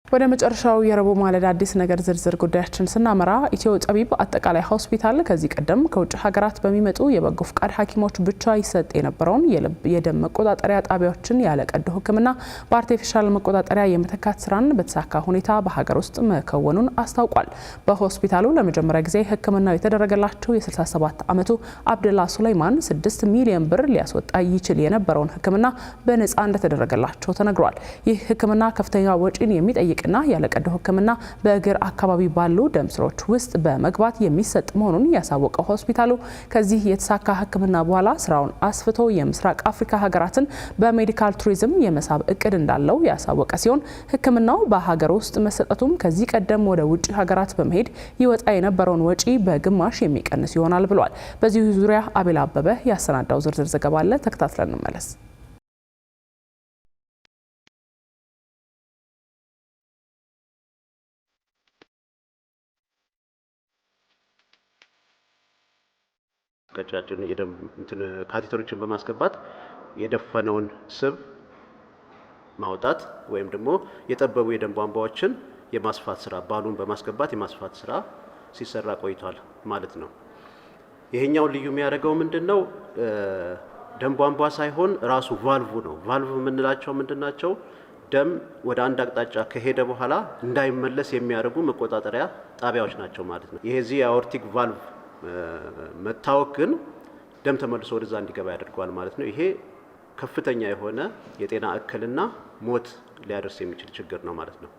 ወደ መጨረሻው የረቡዕ ማለዳ አዲስ ነገር ዝርዝር ጉዳያችን ስናመራ ኢትዮ ጠቢብ አጠቃላይ ሆስፒታል ከዚህ ቀደም ከውጭ ሀገራት በሚመጡ የበጎ ፍቃድ ሐኪሞች ብቻ ይሰጥ የነበረውን የደም መቆጣጠሪያ ጣቢያዎችን ያለ ቀዶ ሕክምና በአርቲፊሻል መቆጣጠሪያ የመተካት ስራን በተሳካ ሁኔታ በሀገር ውስጥ መከወኑን አስታውቋል። በሆስፒታሉ ለመጀመሪያ ጊዜ ሕክምናው የተደረገላቸው የ67 ዓመቱ አብደላ ሱለይማን 6 ሚሊዮን ብር ሊያስወጣ ይችል የነበረውን ሕክምና በነፃ እንደተደረገላቸው ተነግሯል። ይህ ሕክምና ከፍተኛ ወጪን የሚጠይቅ ና ያለ ቀዶ ሕክምና በእግር አካባቢ ባሉ ደም ስሮች ውስጥ በመግባት የሚሰጥ መሆኑን ያሳወቀው ሆስፒታሉ ከዚህ የተሳካ ሕክምና በኋላ ስራውን አስፍቶ የምስራቅ አፍሪካ ሀገራትን በሜዲካል ቱሪዝም የመሳብ እቅድ እንዳለው ያሳወቀ ሲሆን ሕክምናው በሀገር ውስጥ መሰጠቱም ከዚህ ቀደም ወደ ውጭ ሀገራት በመሄድ ይወጣ የነበረውን ወጪ በግማሽ የሚቀንስ ይሆናል ብሏል። በዚህ ዙሪያ አቤል አበበ ያሰናዳው ዝርዝር ዘገባ አለ፣ ተከታትለን እንመለስ። ቀጫጭን የደም ካቴተሮችን በማስገባት የደፈነውን ስብ ማውጣት ወይም ደግሞ የጠበቡ የደም ቧንቧዎችን የማስፋት ስራ ባሉን በማስገባት የማስፋት ስራ ሲሰራ ቆይቷል ማለት ነው። ይሄኛው ልዩ የሚያደርገው ምንድነው? ደም ቧንቧ ሳይሆን ራሱ ቫልቭ ነው። ቫልቭ የምንላቸው ምንድናቸው? ደም ወደ አንድ አቅጣጫ ከሄደ በኋላ እንዳይመለስ የሚያደርጉ መቆጣጠሪያ ጣቢያዎች ናቸው ማለት ነው። ይሄ እዚህ የአኦርቲክ ቫልቭ መታወክ ግን ደም ተመልሶ ወደዛ እንዲገባ ያደርገዋል ማለት ነው። ይሄ ከፍተኛ የሆነ የጤና እክልና ሞት ሊያደርስ የሚችል ችግር ነው ማለት ነው።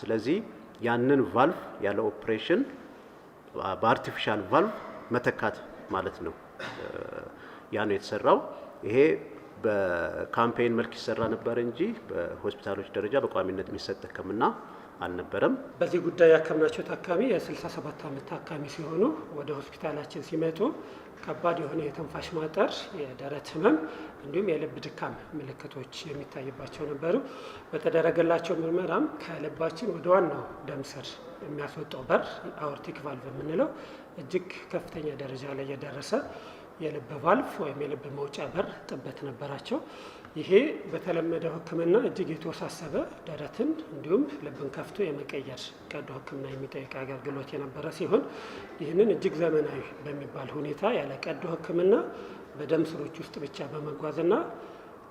ስለዚህ ያንን ቫልቭ ያለ ኦፕሬሽን በአርቲፊሻል ቫልቭ መተካት ማለት ነው። ያ ነው የተሰራው። ይሄ በካምፔይን መልክ ይሰራ ነበር እንጂ በሆስፒታሎች ደረጃ በቋሚነት የሚሰጥ ሕክምና አልነበረም። በዚህ ጉዳይ ያከምናቸው ታካሚ የ67 ዓመት ታካሚ ሲሆኑ ወደ ሆስፒታላችን ሲመጡ ከባድ የሆነ የትንፋሽ ማጠር፣ የደረት ህመም እንዲሁም የልብ ድካም ምልክቶች የሚታይባቸው ነበሩ። በተደረገላቸው ምርመራም ከልባችን ወደ ዋናው ደም ስር የሚያስወጣው በር አኦርቲክ ቫልቭ የምንለው እጅግ ከፍተኛ ደረጃ ላይ የደረሰ የልብ ቫልቭ ወይም የልብ መውጫ በር ጥበት ነበራቸው። ይሄ በተለመደው ሕክምና እጅግ የተወሳሰበ ደረትን እንዲሁም ልብን ከፍቶ የመቀየር ቀዶ ሕክምና የሚጠይቅ አገልግሎት የነበረ ሲሆን ይህንን እጅግ ዘመናዊ በሚባል ሁኔታ ያለ ቀዶ ሕክምና በደም ስሮች ውስጥ ብቻ በመጓዝና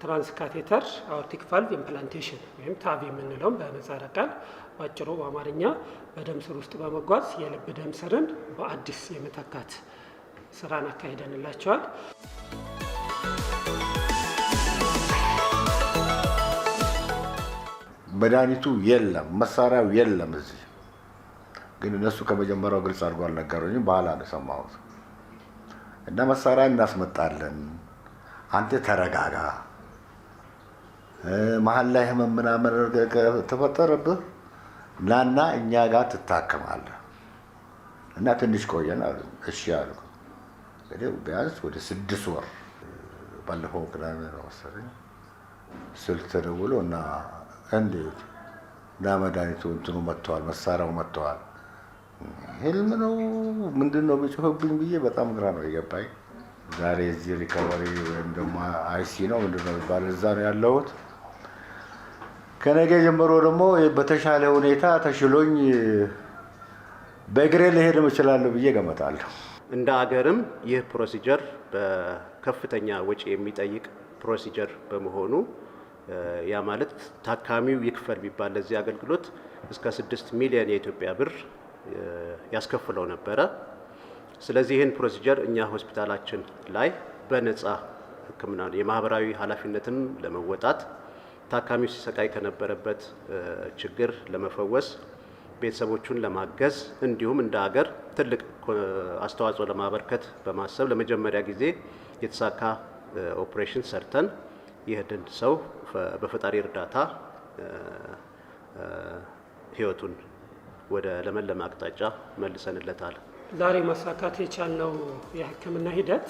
ትራንስካቴተር አኦርቲክ ቫልቭ ኢምፕላንቴሽን ወይም ታቪ የምንለውም በምህጻረ ቃል ባጭሩ በአማርኛ በደም ስር ውስጥ በመጓዝ የልብ ደም ስርን በአዲስ የመተካት ስራን አካሂደንላቸዋል። መድኃኒቱ የለም፣ መሳሪያው የለም። እዚህ ግን እነሱ ከመጀመሪያው ግልጽ አድርጎ አልነገሩኝም። በኋላ ነው የሰማሁት። እና መሳሪያ እናስመጣለን፣ አንተ ተረጋጋ፣ መሀል ላይ ህመም ምናምን ተፈጠረብህ ናና እኛ ጋር ትታከማለህ እና ትንሽ ቆየን አሉ። እሺ አልኩ። ቢያንስ ወደ 6 ወር ባለፈው ቅዳሜ ነው መሰለኝ ስልክ ተደውሎ እና እንዴት እና መድኃኒቱ እንትኑ መጥተዋል፣ መሳሪያው መጥተዋል። ህልም ነው ምንድን ነው ቢጮህብኝ ብዬ በጣም ግራ ነው የገባኝ። ዛሬ እዚህ ሪከቨሪ ወይም ደግሞ አይሲ ነው ምንድን ነው የሚባለው እዛ ነው ያለሁት። ከነገ ጀምሮ ደግሞ በተሻለ ሁኔታ ተሽሎኝ በእግሬ ልሄድ እችላለሁ ብዬ ገምታለሁ። እንደ አገርም ይህ ፕሮሲጀር በከፍተኛ ወጪ የሚጠይቅ ፕሮሲጀር በመሆኑ ያ ማለት ታካሚው ይክፈል ቢባል ለዚህ አገልግሎት እስከ 6 ሚሊዮን የኢትዮጵያ ብር ያስከፍለው ነበረ። ስለዚህ ይህን ፕሮሲጀር እኛ ሆስፒታላችን ላይ በነፃ ሕክምና የማህበራዊ ኃላፊነትን ለመወጣት ታካሚው ሲሰቃይ ከነበረበት ችግር ለመፈወስ ቤተሰቦቹን ለማገዝ እንዲሁም እንደ ሀገር ትልቅ አስተዋጽኦ ለማበርከት በማሰብ ለመጀመሪያ ጊዜ የተሳካ ኦፕሬሽን ሰርተን ይህንን ሰው በፈጣሪ እርዳታ ህይወቱን ወደ ለመለመ አቅጣጫ መልሰንለታል። ዛሬ ማሳካት የቻልነው የሕክምና ሂደት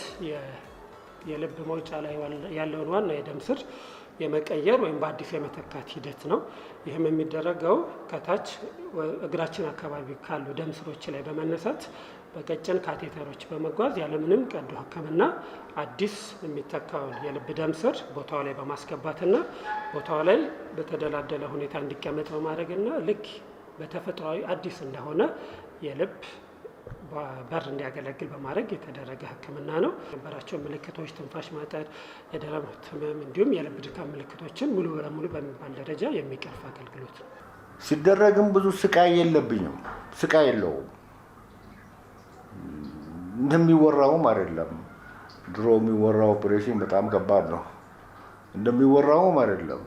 የልብ መውጫ ላይ ያለውን ዋና የደም ስር የመቀየር ወይም በአዲስ የመተካት ሂደት ነው። ይህም የሚደረገው ከታች እግራችን አካባቢ ካሉ ደም ስሮች ላይ በመነሳት በቀጭን ካቴተሮች በመጓዝ ያለምንም ቀዶ ሕክምና አዲስ የሚተካውን የልብ ደም ስር ቦታው ላይ በማስገባትና ቦታው ላይ በተደላደለ ሁኔታ እንዲቀመጥ በማድረግና ልክ በተፈጥሯዊ አዲስ እንደሆነ የልብ በር እንዲያገለግል በማድረግ የተደረገ ሕክምና ነው። የነበራቸው ምልክቶች ትንፋሽ ማጠር፣ የደረት ህመም እንዲሁም የልብ ድካም ምልክቶችን ሙሉ በሙሉ በሚባል ደረጃ የሚቀርፍ አገልግሎት ነው። ሲደረግም ብዙ ስቃይ የለብኝም። ስቃይ የለውም። እንደሚወራውም አይደለም። ድሮ የሚወራው ኦፕሬሽን በጣም ከባድ ነው። እንደሚወራውም አይደለም።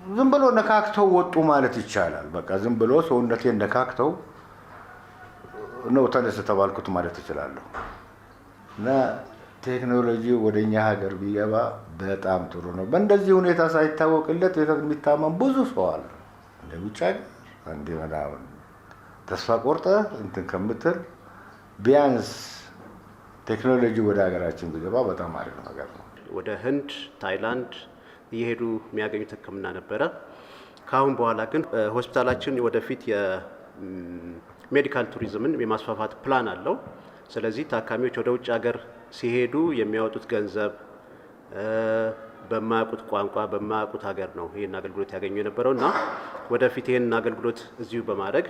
ዝም ብሎ ነካክተው ወጡ ማለት ይቻላል። በቃ ዝም ብሎ ሰውነቴን ነካክተው ነው ተነስ ተባልኩት ማለት እችላለሁ። እና ቴክኖሎጂ ወደኛ ሀገር ቢገባ በጣም ጥሩ ነው። በእንደዚህ ሁኔታ ሳይታወቅለት የሚታመም ብዙ ሰው አለ። እንደውጭ አንዴ ምናምን ተስፋ ቆርጠ እንትን ከምትል ቢያንስ ቴክኖሎጂ ወደ ሀገራችን ቢገባ በጣም አሪፍ ነገር ነው። ወደ ህንድ፣ ታይላንድ እየሄዱ የሚያገኙት ሕክምና ነበረ። ከአሁን በኋላ ግን ሆስፒታላችን ወደፊት የሜዲካል ቱሪዝምን የማስፋፋት ፕላን አለው። ስለዚህ ታካሚዎች ወደ ውጭ ሀገር ሲሄዱ የሚያወጡት ገንዘብ በማያውቁት ቋንቋ በማያውቁት ሀገር ነው ይህን አገልግሎት ያገኙ የነበረው እና ወደፊት ይህን አገልግሎት እዚሁ በማድረግ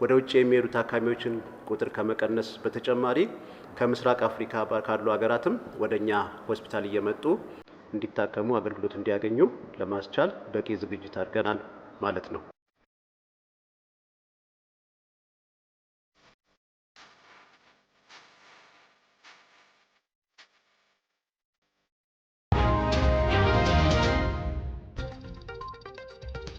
ወደ ውጭ የሚሄዱ ታካሚዎችን ቁጥር ከመቀነስ በተጨማሪ ከምስራቅ አፍሪካ ካሉ ሀገራትም ወደኛ ሆስፒታል እየመጡ እንዲታከሙ አገልግሎት እንዲያገኙ ለማስቻል በቂ ዝግጅት አድርገናል ማለት ነው።